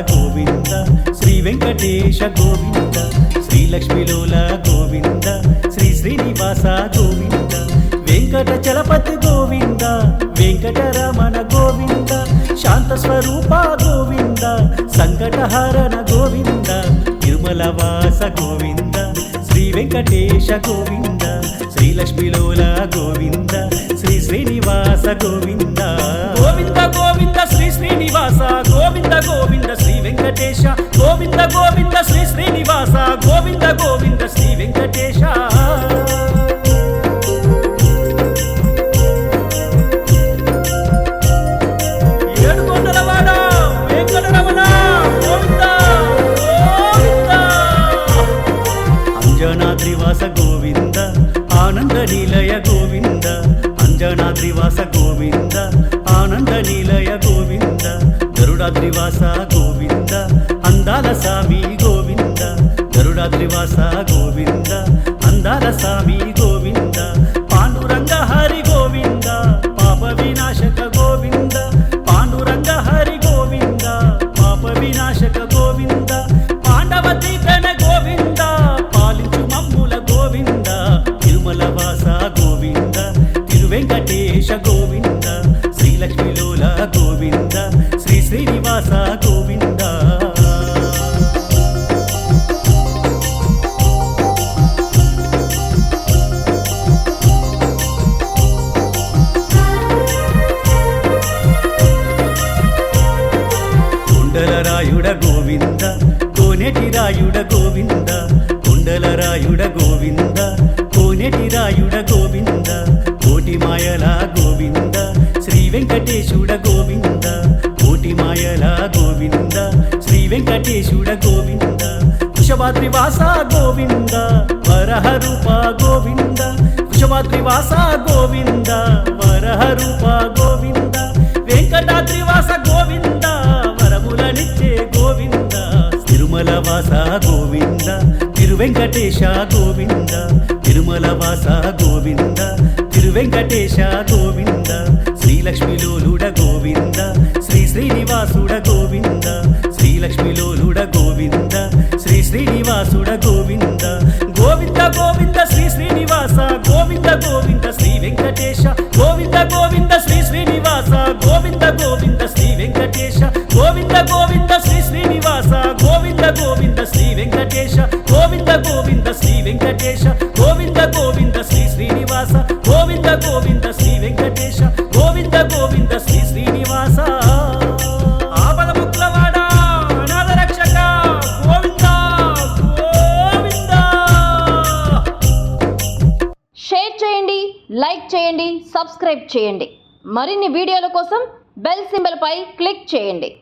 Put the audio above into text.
గోవింద శ్రీ వెంకటేశ గోవింద శ్రీలక్ష్మిలోల గోవింద శ్రీ శ్రీనివాస గోవింద వెంకటచలపతి గోవింద వెంకటరమణ గోవింద శాంత స్వరూప గోవింద సంకటహరణ గోవింద తిరుమలవాస గోవింద శ్రీ వెంకటేశ గోవింద శ్రీలక్ష్మిలోల గోవింద శ్రీ శ్రీనివాస గోవింద గోవింద గోవింద శ్రీ శ్రీనివాస గోవింద గోవింద శ్రీ వెంకటేశ గోవింద గోవింద శ్రీ శ్రీనివాస గోవింద గోవింద శ్రీ వెంకటేశ అంజనాద్రివాస గోవింద ఆనంద నిలయ గోవింద అంజనాద్రివాస గోవింద ఆనంద నిలయ గోవింద గరుడాద్రివాస గోవింద అందాల స్వామి గోవింద గరుడాద్రివాస గోవింద అందాల స్వామి గోవింద పాండురంగ హరి గోవింద పాప వినాశక గోవింద పాండురంగ హరి గోవింద పాప వినాశక గోవింద పాండవతి గణ గోవింద పాలించు మమ్ముల గోవింద తిరుమలవాస గోవింద తిరువెంకటేశ గోవింద శ్రీలక్ష్మిలోల గోవింద శ్రీ శ్రీనివాస గోవింద కొండలరాయుడ గోవింద కోనేటి రాయుడ గోవింద కొండలరాయుడ గోవింద కోనేటి రాయుడ గోవింద కోటి మాయల గోవింద శ్రీ వెంకటేశుడ గోవింద కోటి మాయల గోవింద శ్రీ వెంకటేశుడ గోవింద వృషభాద్రివాస గోవింద వరహ రూప గోవింద వృషభాద్రివాస గోవింద వరహ రూప గోవింద వెంకటాద్రివాస గోవింద వరములనిచ్చే గోవింద తిరుమలవాస గోవింద తిరువెంకటేశ గోవింద తిరుమలవాస గోవింద తిరువెంకటేశ గోవింద శ్రీలక్ష్మిలోలుడ గోవింద శ్రీ శ్రీనివాసుడ గోవింద శ్రీలక్ష్మిలోలుడ గోవింద శ్రీ శ్రీనివాసుడ గోవింద గోవింద గోవింద శ్రీ శ్రీనివాస గోవింద గోవింద శ్రీ వెంకటేశ గోవింద గోవింద శ్రీ శ్రీనివాస గోవింద గోవింద శ్రీ వెంకటేశ గోవింద గోవింద శ్రీ శ్రీనివాస గోవింద గోవింద శ్రీ వెంకటేశ గోవింద గోవింద శ్రీ వెంకటేశ గోవింద గోవింద శ్రీ శ్రీనివాస గోవింద గోవింద శ్రీ వెంకటేశ గోవింద గోవింద శ్రీ శ్రీనివాస ఆపద ముక్లవాడ అనాథ రక్షక గోవింద గోవింద. షేర్ చేయండి, లైక్ చేయండి, సబ్స్క్రైబ్ చేయండి. మరిన్ని వీడియోల కోసం బెల్ సింబల్ పై క్లిక్ చేయండి.